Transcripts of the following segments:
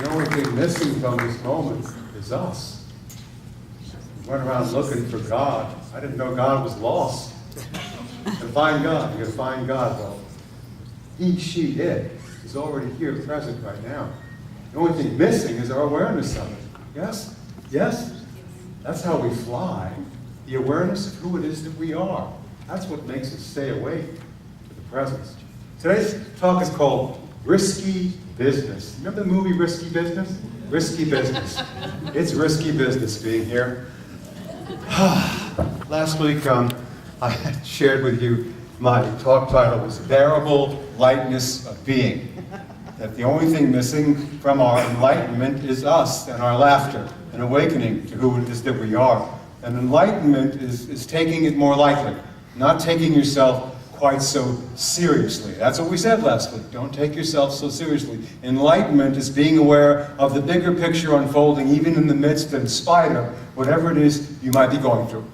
The only thing missing from this moment is us. We went around looking for God. I didn't know God was lost. To find God, you can find God, though. He, she, it is already here, present right now. The only thing missing is our awareness of it. Yes? Yes? That's how we fly. The awareness of who it is that we are. That's what makes us stay awake to the presence. Today's talk is called Risky Business. Remember the movie Risky Business? Risky Business. It's risky business being here. Last week, I shared with you my talk title was Bearable Lightness of Being. That the only thing missing from our enlightenment is us and our laughter, an awakening to who it is that we are. And enlightenment is taking it more lightly, not taking yourself quite so seriously. That's what we said last week. Don't take yourself so seriously. Enlightenment is being aware of the bigger picture unfolding even in the midst and in spite of whatever it is you might be going through.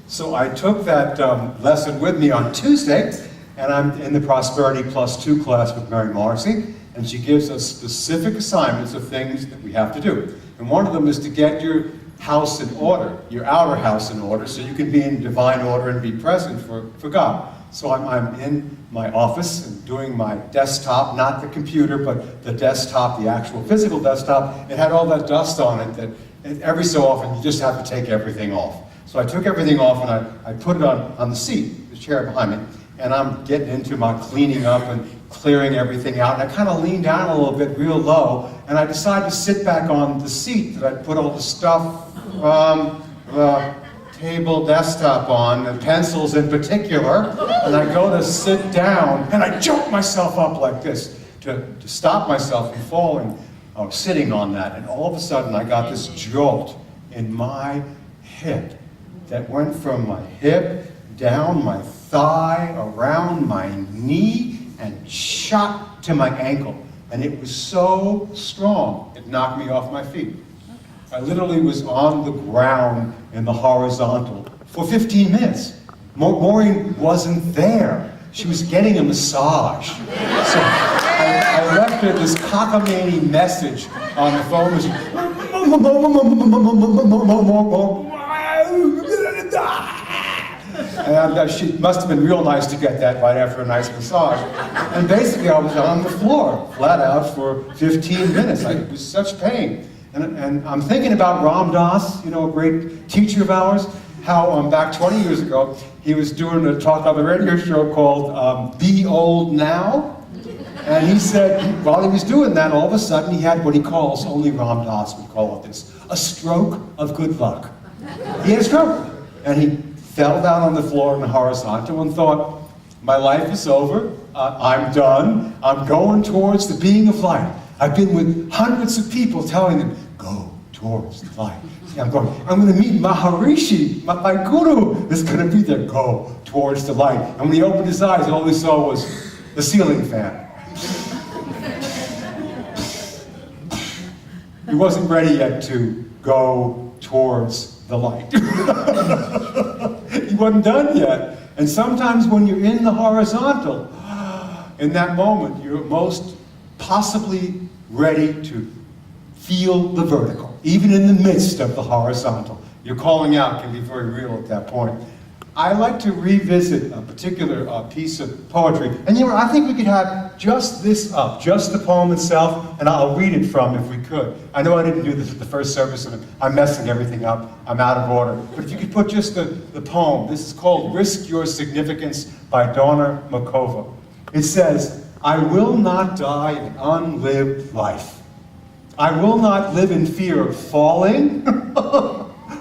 So I took that lesson with me on Tuesday, and I'm in the Prosperity Plus 2 class with Mary Marcy, and she gives us specific assignments of things that we have to do. And one of them is to get your house in order, your outer house in order, so you can be in divine order and be present for God. So I'm in my office and doing my desktop, not the computer, but the desktop, the actual physical desktop. It had all that dust on it that every so often you just have to take everything off. So I took everything off and I put it on the seat, the chair behind me, and I'm getting into my cleaning up and clearing everything out. And I kind of leaned down a little bit, real low, and I decided to sit back on the seat that I put all the stuff from the table desktop on, and pencils in particular, and I go to sit down, and I jolt myself up like this to stop myself from falling, sitting on that. And all of a sudden, I got this jolt in my hip that went from my hip down my thigh, around my knee, and shot to my ankle. And it was so strong, it knocked me off my feet. I literally was on the ground in the horizontal for 15 minutes. Maureen wasn't there. She was getting a massage. So I left her this cockamamie message on the phone. And she must have been real nice to get that right after a nice massage. And basically I was on the floor, flat out, for 15 minutes. It was such pain. And I'm thinking about Ram Dass, you know, a great teacher of ours, how back 20 years ago, he was doing a talk on the radio show called Be Old Now. And he said, while he was doing that, all of a sudden he had what he calls, only Ram Dass would call it this, a stroke of good luck. He had a stroke. And he fell down on the floor in the horizontal and thought, my life is over, I'm done, I'm going towards the being of light. I've been with hundreds of people telling them, go towards the light. I'm going to meet Maharishi, my guru is going to be there. Go towards the light. And when he opened his eyes, all he saw was the ceiling fan. He wasn't ready yet to go towards the light. He wasn't done yet. And sometimes when you're in the horizontal, in that moment, you're most possibly ready to feel the vertical, even in the midst of the horizontal. Your calling out can be very real at that point. I like to revisit a particular piece of poetry. And you know, I think we could have just this up, just the poem itself, and I'll read it from if we could. I know I didn't do this at the first service, and I'm messing everything up. I'm out of order. But if you could put just the poem. This is called Risk Your Significance by Donna Makova. It says, I will not die an unlived life. I will not live in fear of falling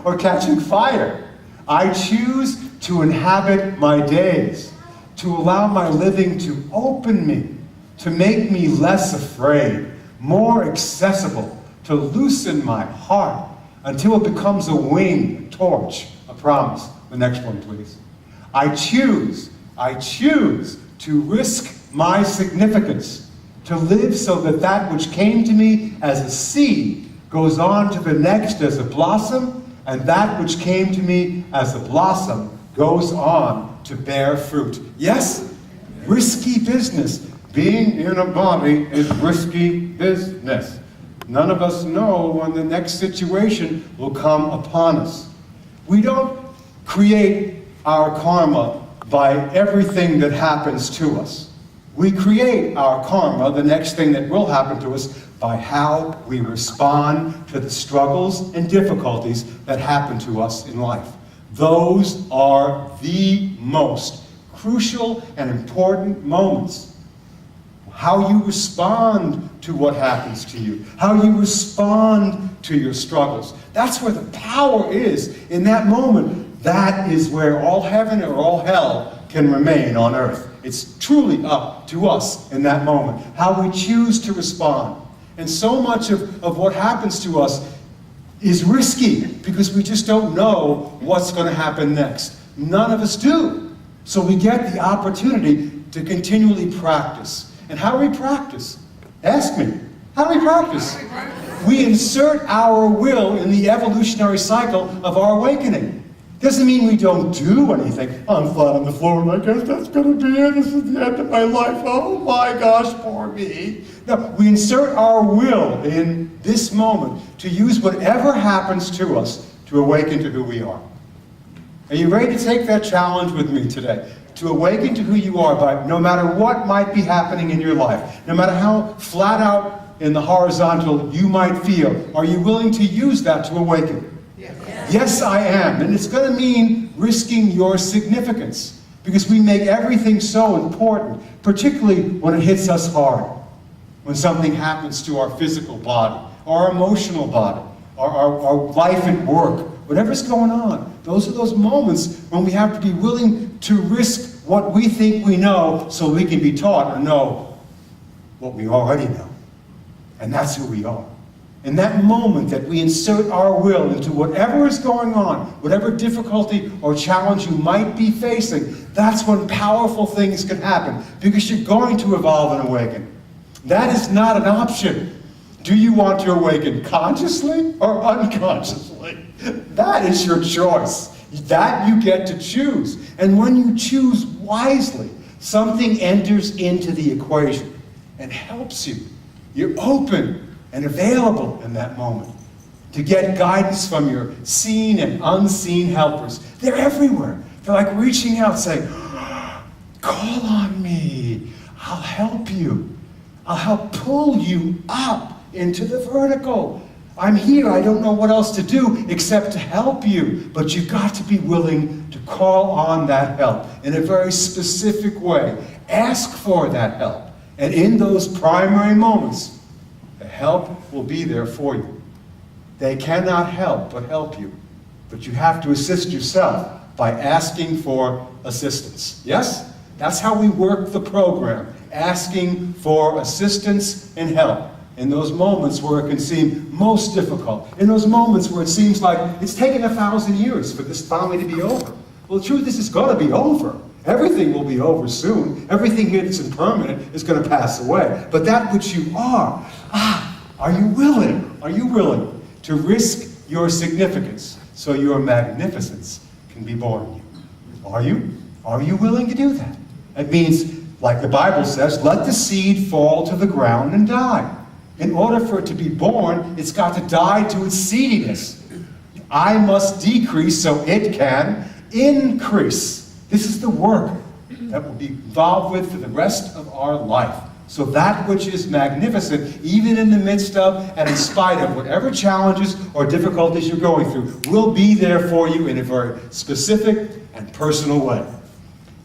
or catching fire. I choose to inhabit my days, to allow my living to open me, to make me less afraid, more accessible, to loosen my heart until it becomes a wing, a torch, a promise. The next one, please. I choose to risk my significance, to live so that that which came to me as a seed goes on to the next as a blossom, and that which came to me as a blossom goes on to bear fruit. Yes, risky business. Being in a body is risky business. None of us know when the next situation will come upon us. We don't create our karma by everything that happens to us. We create our karma, the next thing that will happen to us, by how we respond to the struggles and difficulties that happen to us in life. Those are the most crucial and important moments. How you respond to what happens to you, how you respond to your struggles. That's where the power is in that moment. That is where all heaven or all hell can remain on earth. It's truly up to us in that moment, how we choose to respond. And so much of what happens to us is risky because we just don't know what's going to happen next. None of us do. So we get the opportunity to continually practice. And how do we practice? Ask me. How do we practice? We insert our will in the evolutionary cycle of our awakening. Doesn't mean we don't do anything. I'm flat on the floor and I guess that's going to be it. This is the end of my life. Oh my gosh, poor me. No, we insert our will in this moment to use whatever happens to us to awaken to who we are. Are you ready to take that challenge with me today? To awaken to who you are by no matter what might be happening in your life, no matter how flat out in the horizontal you might feel, are you willing to use that to awaken? Yes, I am. And it's going to mean risking your significance because we make everything so important, particularly when it hits us hard. When something happens to our physical body, our emotional body, our life at work, whatever's going on. Those are those moments when we have to be willing to risk what we think we know so we can be taught or know what we already know. And that's who we are. In that moment that we insert our will into whatever is going on, whatever difficulty or challenge you might be facing, that's when powerful things can happen because you're going to evolve and awaken. That is not an option. Do you want to awaken consciously or unconsciously? That is your choice. That you get to choose. And when you choose wisely, something enters into the equation and helps you. You're open and available in that moment to get guidance from your seen and unseen helpers. They're everywhere. They're like reaching out saying, call on me. I'll help you. I'll help pull you up into the vertical. I'm here. I don't know what else to do except to help you. But you've got to be willing to call on that help in a very specific way. Ask for that help. And in those primary moments, the help will be there for you. They cannot help but help you. But you have to assist yourself by asking for assistance. Yes? That's how we work the program. Asking for assistance and help. In those moments where it can seem most difficult. In those moments where it seems like it's taken 1,000 years for this finally to be over. Well, the truth is it's going to be over. Everything will be over soon. Everything here that's impermanent is going to pass away. But that which you are you willing? Are you willing to risk your significance so your magnificence can be born in you? Are you? Are you willing to do that? It means, like the Bible says, let the seed fall to the ground and die. In order for it to be born, it's got to die to its seediness. I must decrease so it can increase. This is the work that we'll be involved with for the rest of our life. So that which is magnificent, even in the midst of and in spite of whatever challenges or difficulties you're going through, will be there for you in a very specific and personal way.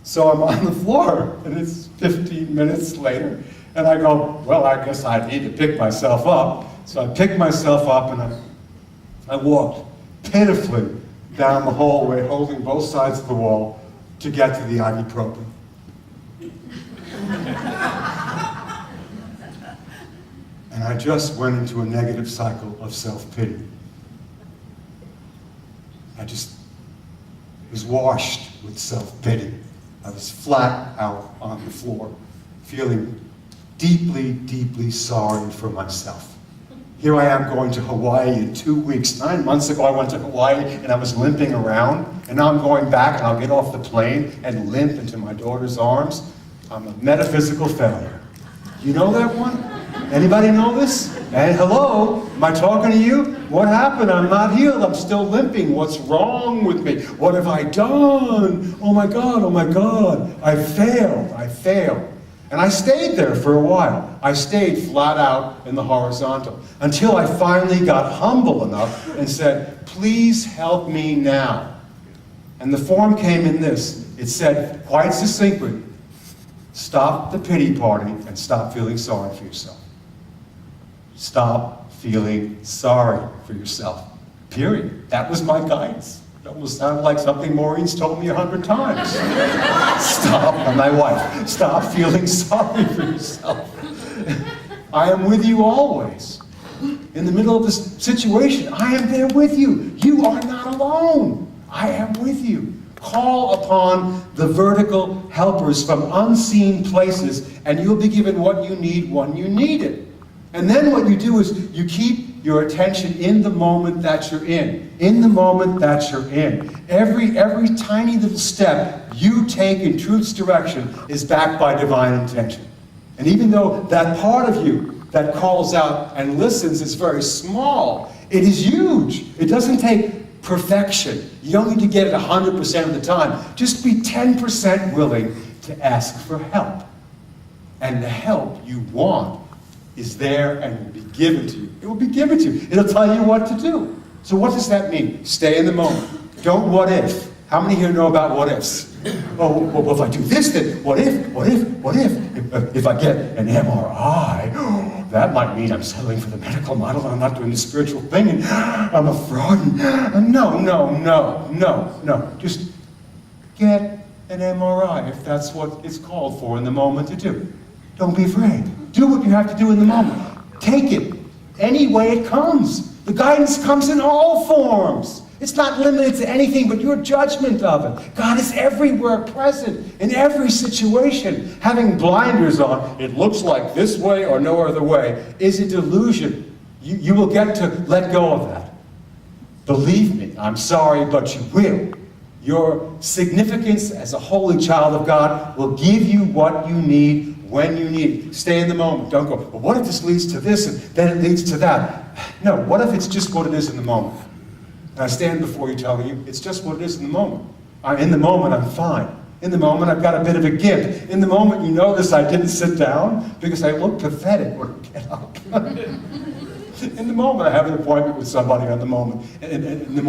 So I'm on the floor, and it's 15 minutes later, and I go, well, I guess I need to pick myself up. So I picked myself up, and I walked pitifully down the hallway, holding both sides of the wall, to get to the ibuprofen. And I just went into a negative cycle of self-pity. I just was washed with self-pity. I was flat out on the floor, feeling deeply, deeply sorry for myself. Here I am going to Hawaii in 2 weeks. 9 months ago I went to Hawaii and I was limping around, and now I'm going back and I'll get off the plane and limp into my daughter's arms. I'm a metaphysical failure. You know that one? Anybody know this? And hello, am I talking to you? What happened? I'm not healed. I'm still limping. What's wrong with me? What have I done? Oh my God, oh my God. I failed. I failed. And I stayed there for a while. I stayed flat out in the horizontal until I finally got humble enough and said, please help me now. And the form came in this. It said quite succinctly, stop the pity party and stop feeling sorry for yourself. Stop feeling sorry for yourself. Period. That was my guidance. It almost sounded like something Maureen's told me 100 times. Stop, and my wife, stop feeling sorry for yourself. I am with you always. In the middle of this situation, I am there with you. You are not alone. I am with you. Call upon the vertical helpers from unseen places, and you'll be given what you need when you need it. And then what you do is you keep your attention in the moment that you're in. In the moment that you're in. Every tiny little step you take in truth's direction is backed by divine intention. And even though that part of you that calls out and listens is very small, it is huge. It doesn't take perfection. You don't need to get it 100% of the time. Just be 10% willing to ask for help. And the help you want is there and will be given to you. It will be given to you. It'll tell you what to do. So what does that mean? Stay in the moment. Don't what if. How many here know about what ifs? Oh, well, if I do this, then what if? If I get an MRI, that might mean I'm settling for the medical model and I'm not doing the spiritual thing and I'm a fraud. No. Just get an MRI if that's what it's called for in the moment to do. Don't be afraid. Do what you have to do in the moment. Take it any way it comes. The guidance comes in all forms. It's not limited to anything but your judgment of it. God is everywhere present, in every situation. Having blinders on, it looks like this way or no other way, is a delusion. You will get to let go of that. Believe me, I'm sorry, but you will. Your significance as a holy child of God will give you what you need when you need it. Stay in the moment. Don't go, well, what if this leads to this and then it leads to that? No, what if it's just what it is in the moment? And I stand before you telling you, it's just what it is in the moment. In the moment, I'm fine. In the moment, I've got a bit of a gimp. In the moment, you notice I didn't sit down because I look pathetic when I get up. In the moment, I have an appointment with somebody in the morning. In the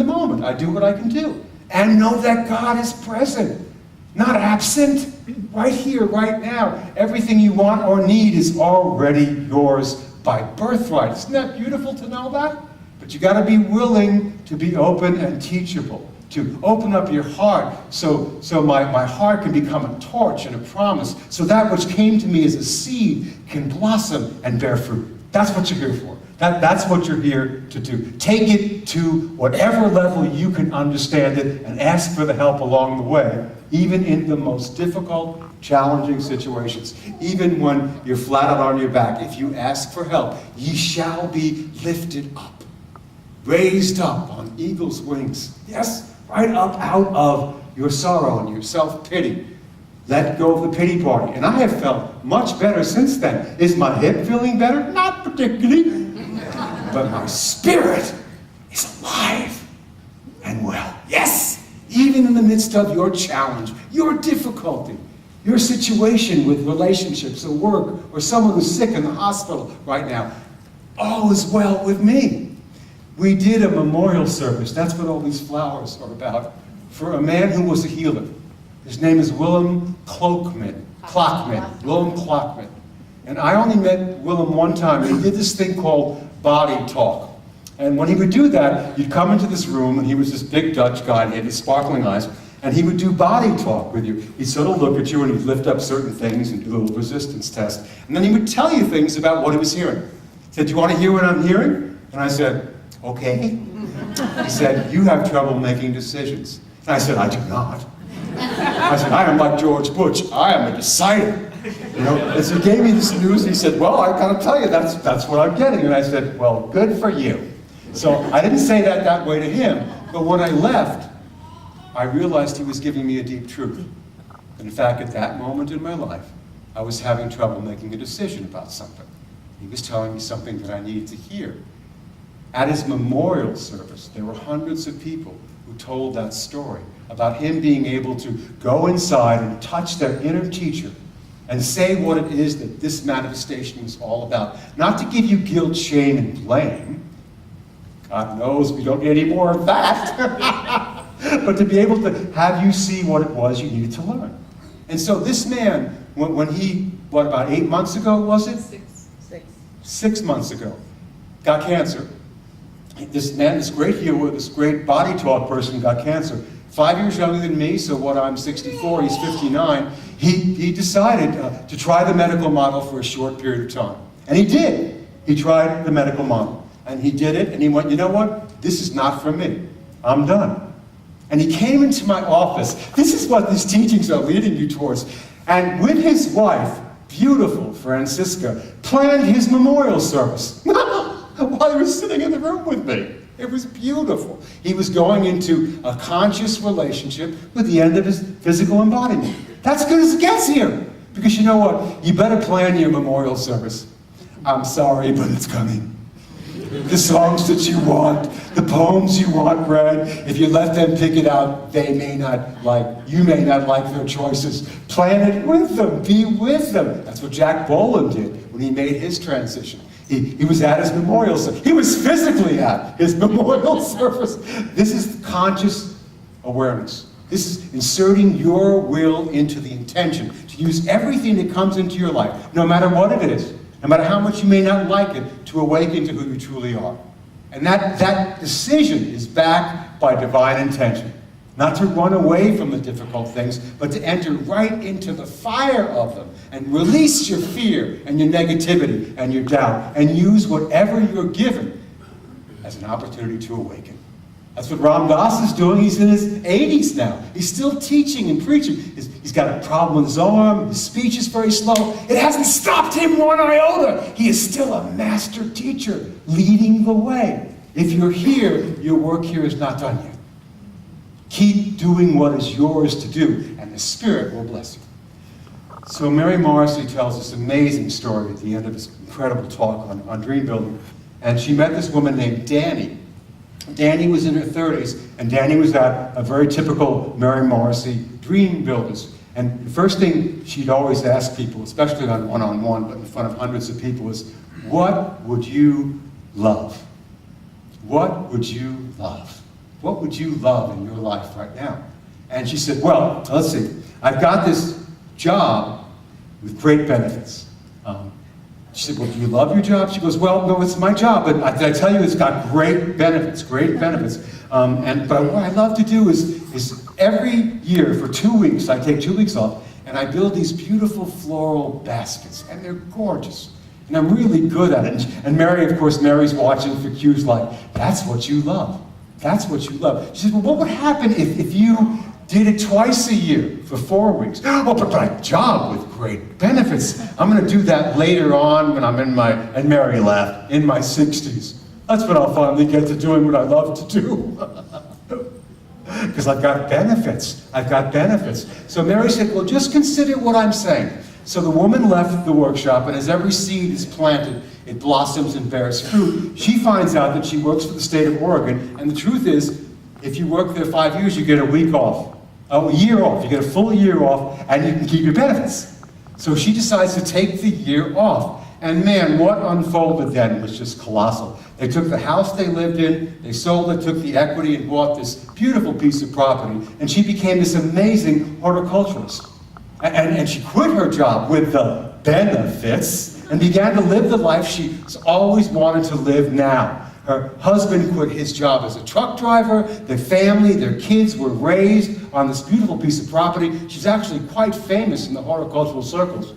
moment, I do what I can do. And know that God is present, not absent, right here, right now. Everything you want or need is already yours by birthright. Isn't that beautiful to know that? But you got to be willing to be open and teachable, to open up your heart so my heart can become a torch and a promise, so that which came to me as a seed can blossom and bear fruit. That's what you're here for. That's what you're here to do. Take it to whatever level you can understand it and ask for the help along the way, even in the most difficult, challenging situations. Even when you're flat out on your back, if you ask for help, ye shall be lifted up, raised up on eagle's wings. Yes, right up out of your sorrow and your self-pity. Let go of the pity party. And I have felt much better since then. Is my hip feeling better? Not particularly. But my spirit is alive and well. Yes! Even in the midst of your challenge, your difficulty, your situation with relationships or work, or someone who's sick in the hospital right now, all is well with me. We did a memorial service. That's what all these flowers are about. For a man who was a healer. His name is Willem Clockman. Willem Clockman. And I only met Willem one time. He did this thing called body talk. And when he would do that, you'd come into this room, and he was this big Dutch guy, and he had his sparkling eyes, and he would do body talk with you. He'd sort of look at you, and he'd lift up certain things and do a little resistance test. And then he would tell you things about what he was hearing. He said, do you want to hear what I'm hearing? And I said, okay. He said, you have trouble making decisions. And I said, I do not. I said, I am like George Bush. I am a decider. You know, and so he gave me this news, and he said, well, I gotta tell you, that's what I'm getting. And I said, well, good for you. So I didn't say that way to him, but when I left, I realized he was giving me a deep truth. And in fact, at that moment in my life, I was having trouble making a decision about something. He was telling me something that I needed to hear. At his memorial service, there were hundreds of people who told that story about him being able to go inside and touch their inner teacher and say what it is that this manifestation was all about. Not to give you guilt, shame, and blame. God knows we don't need any more of that. But to be able to have you see what it was you needed to learn. And so this man, when he, what, about 8 months ago, was it? 6 months ago, got cancer. This man, this great healer, this great body talk person got cancer. 5 years younger than me, so what, I'm 64, he's 59. He decided to try the medical model for a short period of time. And he did. He tried the medical model. And he did it, and he went, you know what? This is not for me. I'm done. And he came into my office. This is what these teachings are leading you towards. And with his wife, beautiful Francisca, planned his memorial service while he was sitting in the room with me. It was beautiful. He was going into a conscious relationship with the end of his physical embodiment. That's good as it gets here. Because you know what? You better plan your memorial service. I'm sorry, but it's coming. The songs that you want, the poems you want read, if you let them pick it out, they may not like, you may not like their choices. Plan it with them, be with them. That's what Jack Boland did when he made his transition. He was at his memorial service. He was physically at his memorial service. This is conscious awareness. This is inserting your will into the intention to use everything that comes into your life, no matter what it is. No matter how much you may not like it, to awaken to who you truly are. And that decision is backed by divine intention. Not to run away from the difficult things, but to enter right into the fire of them and release your fear and your negativity and your doubt and use whatever you're given as an opportunity to awaken. That's what Ram Dass is doing. He's in his 80s now. He's still teaching and preaching. He's got a problem with his arm. His speech is very slow. It hasn't stopped him one iota. He is still a master teacher leading the way. If you're here, your work here is not done yet. Keep doing what is yours to do, and the Spirit will bless you. So Mary Morrissey tells this amazing story at the end of this incredible talk on dream building. And she met this woman named Danny. Danny was in her 30s, and Danny was at a very typical Mary Morrissey dream builders. And the first thing she'd always ask people, especially on one-on-one, but in front of hundreds of people, is, what would you love? What would you love? What would you love in your life right now? And she said, well, let's see. I've got this job with great benefits. She said, well, do you love your job? She goes, well, no, it's my job, but I tell you, it's got great benefits, great benefits. But what I love to do is every year for 2 weeks, I take 2 weeks off, and I build these beautiful floral baskets, and they're gorgeous. And I'm really good at it. And Mary, of course, Mary's watching for cues like, that's what you love. That's what you love. She said, well, what would happen if you did it twice a year for 4 weeks? Oh, but a job with great benefits. I'm going to do that later on when I'm in my, and Mary laughed, in my 60s. That's when I'll finally get to doing what I love to do. Because I've got benefits. I've got benefits. So Mary said, well, just consider what I'm saying. So the woman left the workshop, and as every seed is planted, it blossoms and bears fruit. She finds out that she works for the state of Oregon, and the truth is, if you work there 5 years, you get a week off. A year off. You get a full year off, and you can keep your benefits. So she decides to take the year off. And man, what unfolded then was just colossal. They took the house they lived in, they sold it, took the equity, and bought this beautiful piece of property. And she became this amazing horticulturist. And she quit her job with the benefits and began to live the life she's always wanted to live now. Her husband quit his job as a truck driver. Their family, their kids were raised on this beautiful piece of property. She's actually quite famous in the horticultural circles.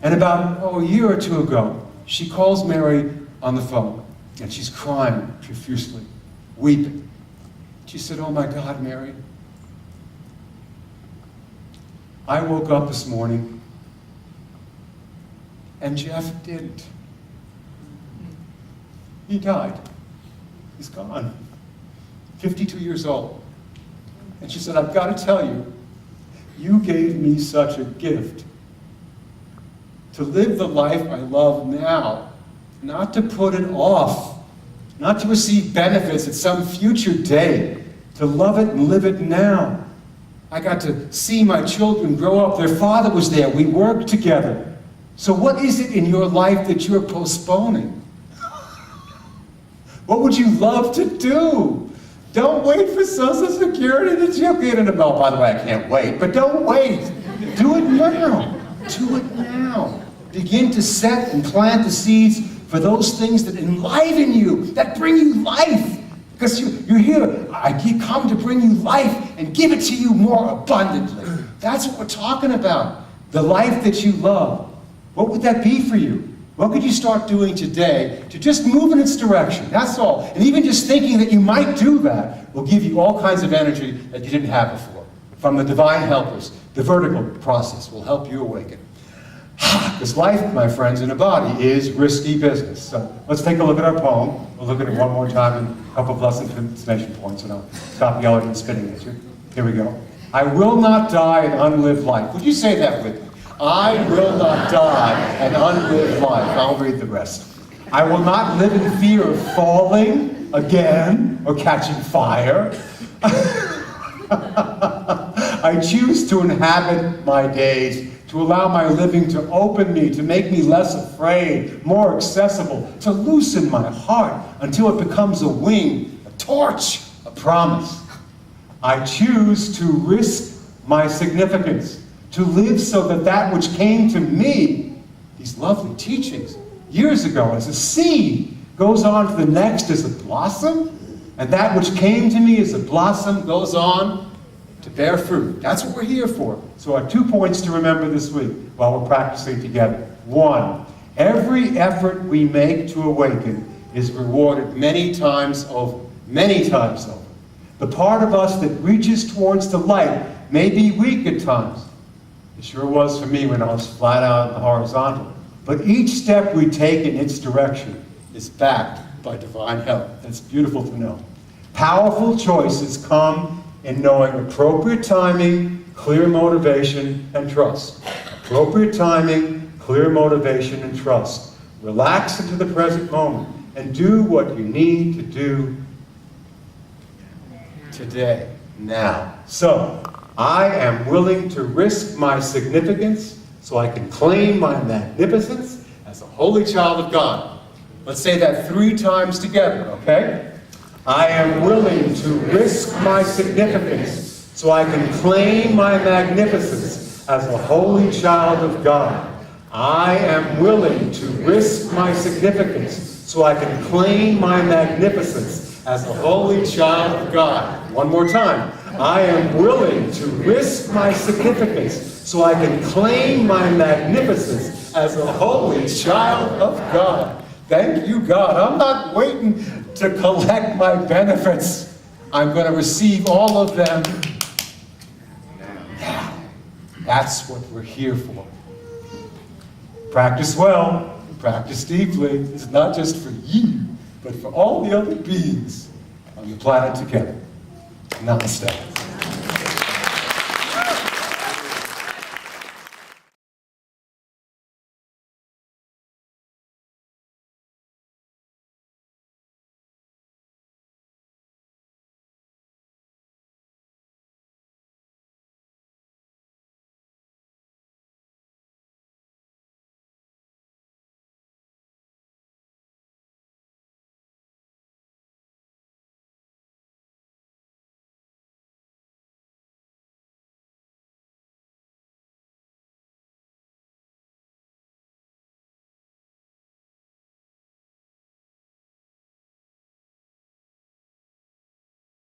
And about a year or two ago, she calls Mary on the phone, and she's crying profusely, weeping. She said, oh my God, Mary, I woke up this morning, and Jeff didn't. He died. He's gone. 52 years old. And she said, I've got to tell you, you gave me such a gift. to live the life I love now, not to put it off, not to receive benefits at some future day, to love it and live it now. I got to see my children grow up. Their father was there. We worked together. So what is it in your life that you're postponing? What would you love to do? Don't wait for Social Security to chip in and oh, by the way, I can't wait. But don't wait. Do it now. Do it now. Begin to set and plant the seeds for those things that enliven you, that bring you life. Because you're here. I come to bring you life and give it to you more abundantly. That's what we're talking about. The life that you love. What would that be for you? What could you start doing today to just move in its direction? That's all. And even just thinking that you might do that will give you all kinds of energy that you didn't have before. From the divine helpers, the vertical process will help you awaken. Because life, my friends, in a body is risky business. So let's take a look at our poem. We'll look at it one more time in a couple of lesson points, and I'll stop yelling and spitting at you. Here we go. I will not die an unlived life. Would you say that with me? I will not die an unlived life. I'll read the rest. I will not live in fear of falling again or catching fire. I choose to inhabit my days, to allow my living to open me, to make me less afraid, more accessible, to loosen my heart until it becomes a wing, a torch, a promise. I choose to risk my significance, to live so that that which came to me, these lovely teachings, years ago as a seed, goes on to the next as a blossom, and that which came to me as a blossom goes on to bear fruit. That's what we're here for. So our 2 points to remember this week while we're practicing together. 1, every effort we make to awaken is rewarded many times over. Many times over. The part of us that reaches towards the light may be weak at times. It sure was for me when I was flat out in the horizontal. But each step we take in its direction is backed by divine help. That's beautiful to know. Powerful choices come in knowing appropriate timing, clear motivation, and trust. Appropriate timing, clear motivation, and trust. Relax into the present moment and do what you need to do today, now. So, I am willing to risk my significance so I can claim my magnificence as a holy child of God. Let's say that 3 times together, okay? I am willing to risk my significance so I can claim my magnificence as a holy child of God. I am willing to risk my significance so I can claim my magnificence as a holy child of God. One more time. I am willing to risk my significance so I can claim my magnificence as a holy child of God. Thank you, God. I'm not waiting to collect my benefits. I'm going to receive all of them now. That's what we're here for. Practice well, practice deeply. It's not just for you, but for all the other beings on the planet together. Namaste.